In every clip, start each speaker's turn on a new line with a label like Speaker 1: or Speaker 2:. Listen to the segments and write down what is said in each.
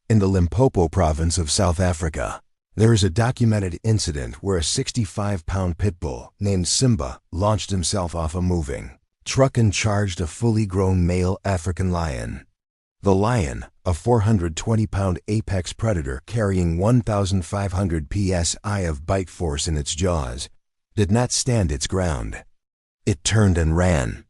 Speaker 1: In the Limpopo province of South Africa, there is a documented incident where a 65-pound pitbull named Simba launched himself off a moving truck and charged a fully grown male African lion. The lion, a 420-pound apex predator carrying 1,500 psi of bite force in its jaws, did not stand its ground. It turned and ran.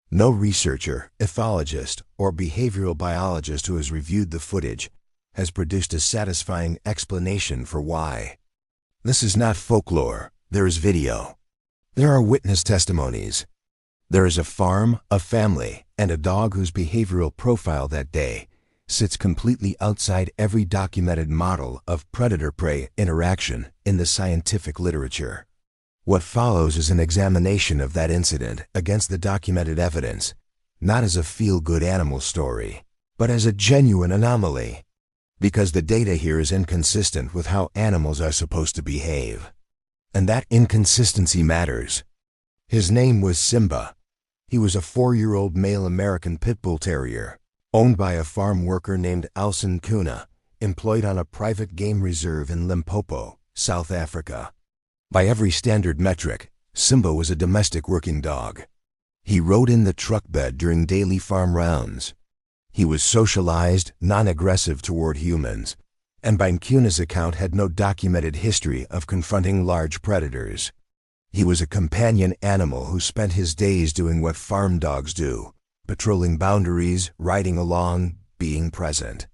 Speaker 1: No researcher, ethologist, or behavioral biologist who has reviewed the footage has produced a satisfying explanation for why. This is not folklore. There is video. There are witness testimonies. There is a farm, a family, and a dog whose behavioral profile that day sits completely outside every documented model of predator-prey interaction in the scientific literature. What follows is an examination of that incident against the documented evidence, not as a feel-good animal story, but as a genuine anomaly. Because the data here is inconsistent with how animals are supposed to behave. And that inconsistency matters. His name was Simba. He was a 4-year-old male American pit bull terrier, owned by a farm worker named Alson Kuna, employed on a private game reserve in Limpopo, South Africa. By every standard metric, Simba was a domestic working dog. He rode in the truck bed during daily farm rounds. He was socialized, non-aggressive toward humans, and by Kuna's account had no documented history of confronting large predators. He was a companion animal who spent his days doing what farm dogs do, patrolling boundaries, riding along, being present.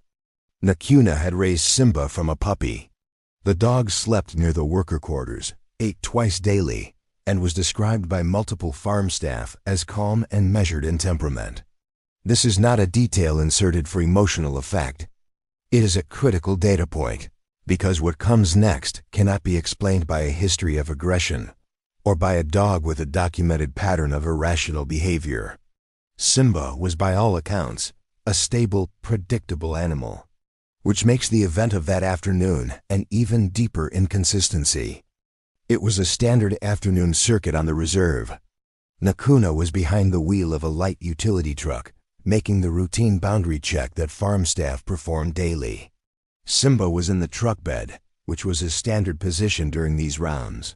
Speaker 1: Nkuna had raised Simba from a puppy. The dog slept near the worker quarters, ate twice daily, and was described by multiple farm staff as calm and measured in temperament. This is not a detail inserted for emotional effect. It is a critical data point, because what comes next cannot be explained by a history of aggression, or by a dog with a documented pattern of irrational behavior. Simba was by all accounts a stable, predictable animal, which makes the event of that afternoon an even deeper inconsistency. It was a standard afternoon circuit on the reserve. Nkuna was behind the wheel of a light utility truck, making the routine boundary check that farm staff performed daily. Simba was in the truck bed, which was his standard position during these rounds.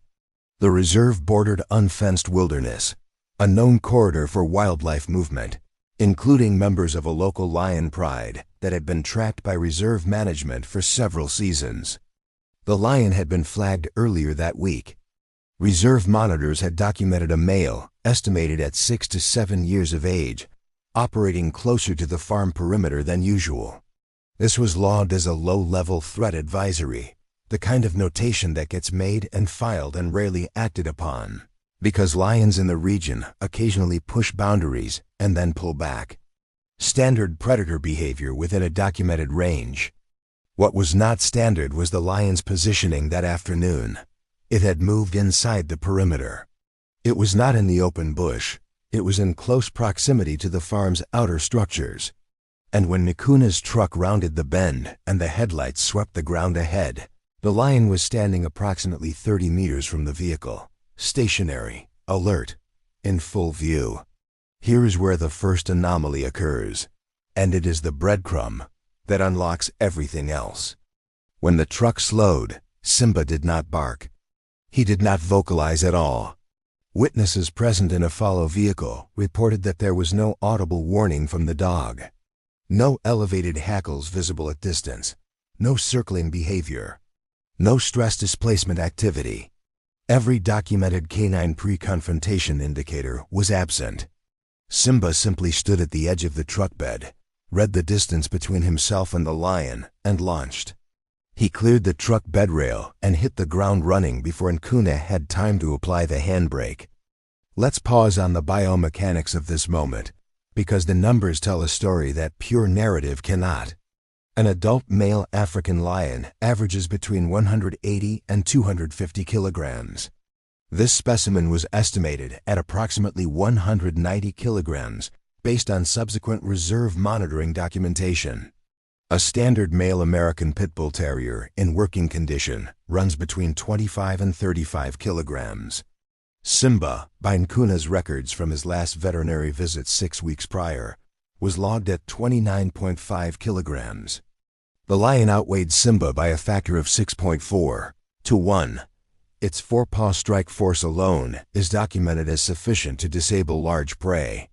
Speaker 1: The reserve bordered unfenced wilderness, a known corridor for wildlife movement, including members of a local lion pride that had been tracked by reserve management for several seasons. The lion had been flagged earlier that week. Reserve monitors had documented a male, estimated at 6 to 7 years of age, operating closer to the farm perimeter than usual. This was logged as a low-level threat advisory, the kind of notation that gets made and filed and rarely acted upon, because lions in the region occasionally push boundaries and then pull back. Standard predator behavior within a documented range. What was not standard was the lion's positioning that afternoon. It had moved inside the perimeter. It was not in the open bush. It was in close proximity to the farm's outer structures. And when Nkuna's truck rounded the bend and the headlights swept the ground ahead, the lion was standing approximately 30 meters from the vehicle, stationary, alert, in full view. Here is where the first anomaly occurs, and it is the breadcrumb that unlocks everything else. When the truck slowed, Simba did not bark. He did not vocalize at all. Witnesses present in a follow vehicle reported that there was no audible warning from the dog. No elevated hackles visible at distance. No circling behavior. No stress displacement activity. Every documented canine pre-confrontation indicator was absent. Simba simply stood at the edge of the truck bed, read the distance between himself and the lion, and launched. He cleared the truck bed rail and hit the ground running before Nkuna had time to apply the handbrake. Let's pause on the biomechanics of this moment, because the numbers tell a story that pure narrative cannot. An adult male African lion averages between 180 and 250 kilograms. This specimen was estimated at approximately 190 kilograms based on subsequent reserve monitoring documentation. A standard male American pit bull terrier in working condition runs between 25 and 35 kilograms. Simba, by Nkuna's records from his last veterinary visit 6 weeks prior, was logged at 29.5 kilograms. The lion outweighed Simba by a factor of 6.4 to 1. Its forepaw strike force alone is documented as sufficient to disable large prey.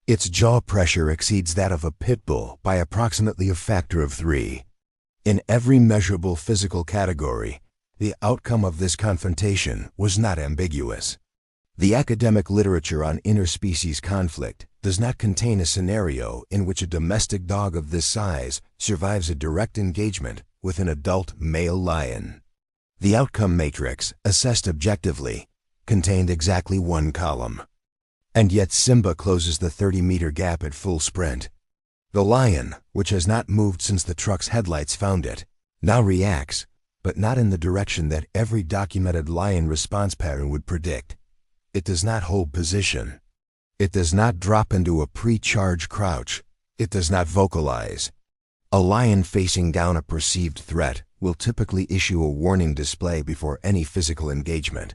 Speaker 1: Its jaw pressure exceeds that of a pit bull by approximately a factor of 3. In every measurable physical category, the outcome of this confrontation was not ambiguous. The academic literature on interspecies conflict does not contain a scenario in which a domestic dog of this size survives a direct engagement with an adult male lion. The outcome matrix, assessed objectively, contained exactly one column. And yet Simba closes the 30-meter gap at full sprint. The lion, which has not moved since the truck's headlights found it, now reacts, but not in the direction that every documented lion response pattern would predict. It does not hold position. It does not drop into a pre-charge crouch. It does not vocalize. A lion facing down a perceived threat will typically issue a warning display before any physical engagement.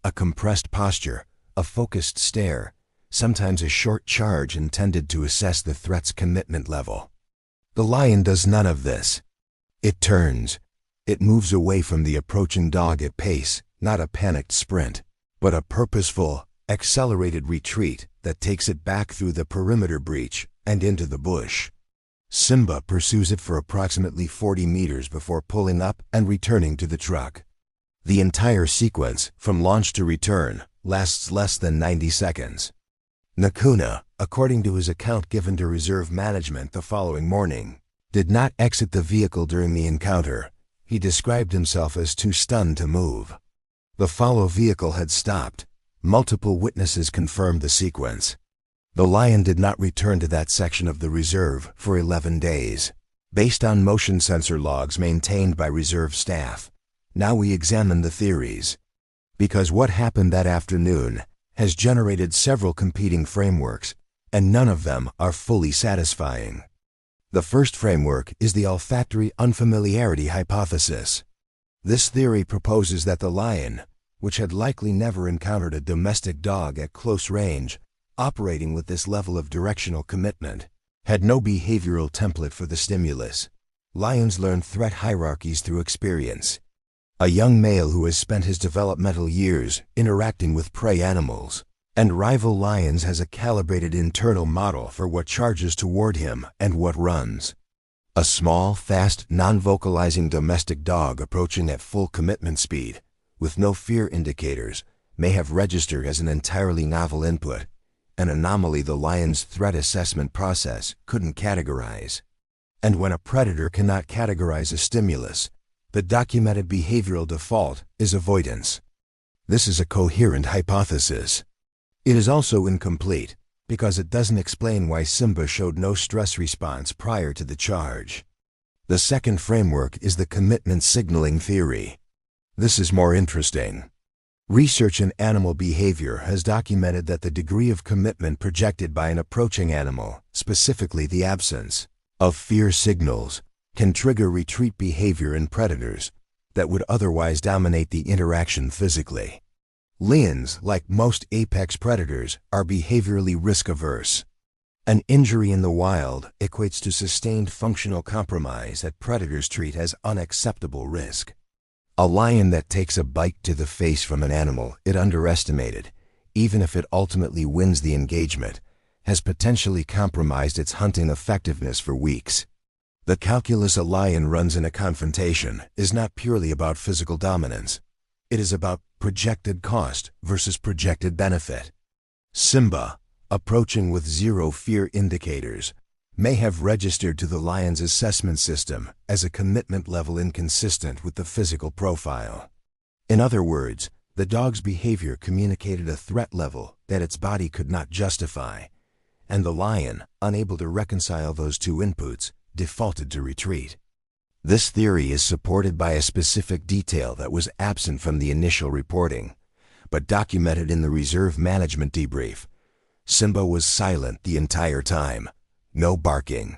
Speaker 1: A compressed posture, a focused stare, sometimes a short charge intended to assess the threat's commitment level. The lion does none of this. It turns. It moves away from the approaching dog at pace, not a panicked sprint, but a purposeful, accelerated retreat that takes it back through the perimeter breach and into the bush. Simba pursues it for approximately 40 meters before pulling up and returning to the truck. The entire sequence, from launch to return, lasts less than 90 seconds. Nakuna, according to his account given to reserve management the following morning, did not exit the vehicle during the encounter. He described himself as too stunned to move. The follow vehicle had stopped. Multiple witnesses confirmed the sequence. The lion did not return to that section of the reserve for 11 days, based on motion sensor logs maintained by reserve staff. Now we examine the theories. Because what happened that afternoon has generated several competing frameworks, and none of them are fully satisfying. The first framework is the olfactory unfamiliarity hypothesis. This theory proposes that the lion, which had likely never encountered a domestic dog at close range, operating with this level of directional commitment, had no behavioral template for the stimulus. Lions learn threat hierarchies through experience. A young male who has spent his developmental years interacting with prey animals and rival lions has a calibrated internal model for what charges toward him and what runs. A small, fast, non-vocalizing domestic dog approaching at full commitment speed, with no fear indicators, may have registered as an entirely novel input, an anomaly the lion's threat assessment process couldn't categorize. And when a predator cannot categorize a stimulus, the documented behavioral default is avoidance. This is a coherent hypothesis. It is also incomplete, because it doesn't explain why Simba showed no stress response prior to the charge. The second framework is the commitment signaling theory. This is more interesting. Research in animal behavior has documented that the degree of commitment projected by an approaching animal, specifically the absence of fear signals, can trigger retreat behavior in predators that would otherwise dominate the interaction physically. Lions, like most apex predators, are behaviorally risk-averse. An injury in the wild equates to sustained functional compromise that predators treat as unacceptable risk. A lion that takes a bite to the face from an animal it underestimated, even if it ultimately wins the engagement, has potentially compromised its hunting effectiveness for weeks. The calculus a lion runs in a confrontation is not purely about physical dominance. It is about projected cost versus projected benefit. Simba, approaching with zero fear indicators, may have registered to the lion's assessment system as a commitment level inconsistent with the physical profile. In other words, the dog's behavior communicated a threat level that its body could not justify, and the lion, unable to reconcile those two inputs, defaulted to retreat. This theory is supported by a specific detail that was absent from the initial reporting, but documented in the reserve management debrief. Simba was silent the entire time. No barking,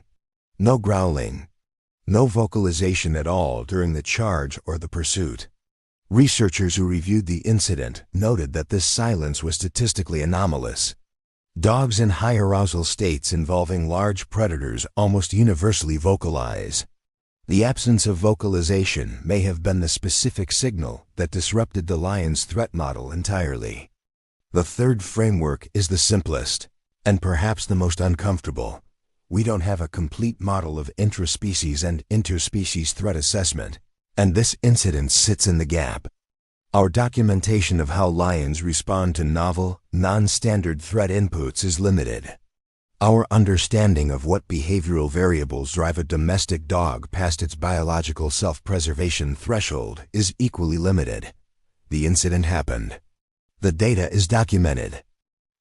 Speaker 1: no growling, no vocalization at all during the charge or the pursuit. Researchers who reviewed the incident noted that this silence was statistically anomalous. Dogs in high arousal states involving large predators almost universally vocalize. The absence of vocalization may have been the specific signal that disrupted the lion's threat model entirely. The third framework is the simplest, and perhaps the most uncomfortable. We don't have a complete model of intraspecies and interspecies threat assessment, and this incident sits in the gap. Our documentation of how lions respond to novel, non-standard threat inputs is limited. Our understanding of what behavioral variables drive a domestic dog past its biological self-preservation threshold is equally limited. The incident happened. The data is documented.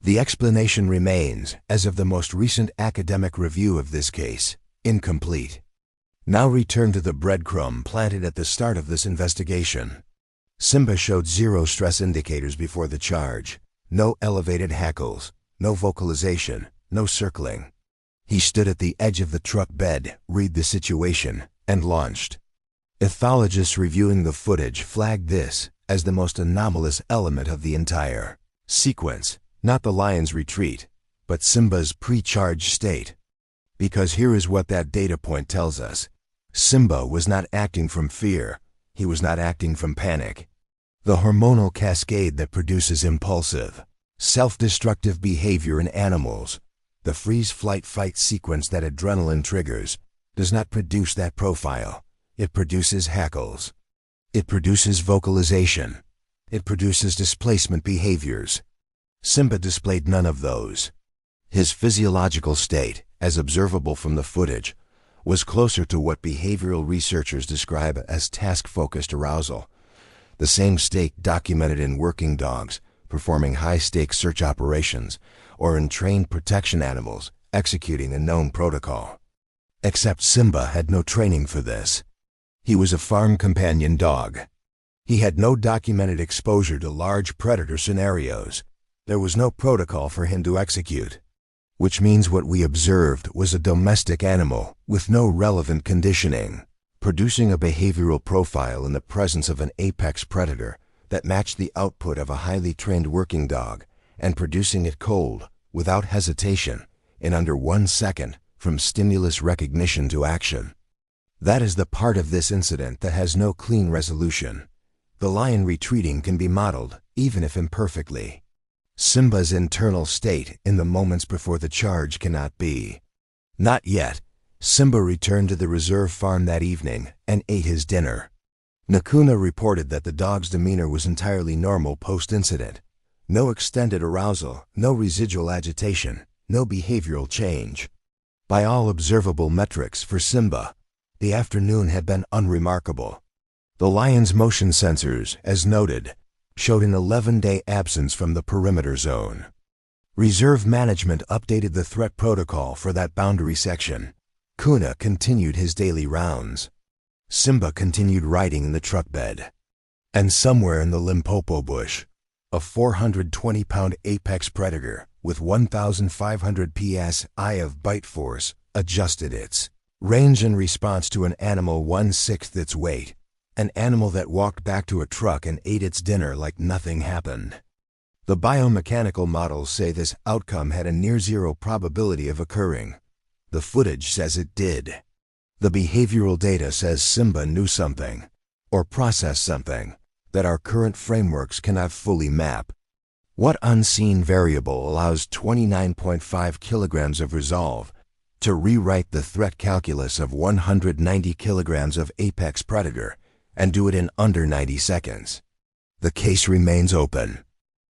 Speaker 1: The explanation remains, as of the most recent academic review of this case, incomplete. Now return to the breadcrumb planted at the start of this investigation. Simba showed zero stress indicators before the charge, no elevated hackles, no vocalization, no circling. He stood at the edge of the truck bed, read the situation, and launched. Ethologists reviewing the footage flagged this as the most anomalous element of the entire sequence, not the lion's retreat, but Simba's pre-charge state. Because here is what that data point tells us. Simba was not acting from fear. He was not acting from panic. The hormonal cascade that produces impulsive, self-destructive behavior in animals, the freeze-flight-fight sequence that adrenaline triggers, does not produce that profile. It produces hackles. It produces vocalization. It produces displacement behaviors. Simba displayed none of those. His physiological state, as observable from the footage, was closer to what behavioral researchers describe as task-focused arousal, the same state documented in working dogs performing high-stakes search operations, or in trained protection animals executing a known protocol. Except Simba had no training for this. He was a farm companion dog. He had no documented exposure to large predator scenarios. There was no protocol for him to execute, which means what we observed was a domestic animal with no relevant conditioning, producing a behavioral profile in the presence of an apex predator that matched the output of a highly trained working dog, and producing it cold, without hesitation, in under 1 second from stimulus recognition to action. That is the part of this incident that has no clean resolution. The lion retreating can be modeled, even if imperfectly. Simba's internal state in the moments before the charge cannot be. Not yet. Simba returned to the reserve farm that evening and ate his dinner. Nakuna reported that the dog's demeanor was entirely normal post-incident. No extended arousal, no residual agitation, no behavioral change. By all observable metrics for Simba, the afternoon had been unremarkable. The lion's motion sensors, as noted, showed an 11-day absence from the perimeter zone. Reserve management updated the threat protocol for that boundary section. Kuna continued his daily rounds. Simba continued riding in the truck bed. And somewhere in the Limpopo bush, a 420-pound apex predator with 1,500 psi of bite force adjusted its range in response to an animal 1/6 its weight, an animal that walked back to a truck and ate its dinner like nothing happened. The biomechanical models say this outcome had a near-zero probability of occurring. The footage says it did. The behavioral data says Simba knew something, or processed something, that our current frameworks cannot fully map. What unseen variable allows 29.5 kilograms of resolve to rewrite the threat calculus of 190 kilograms of apex predator and do it in under 90 seconds? The case remains open.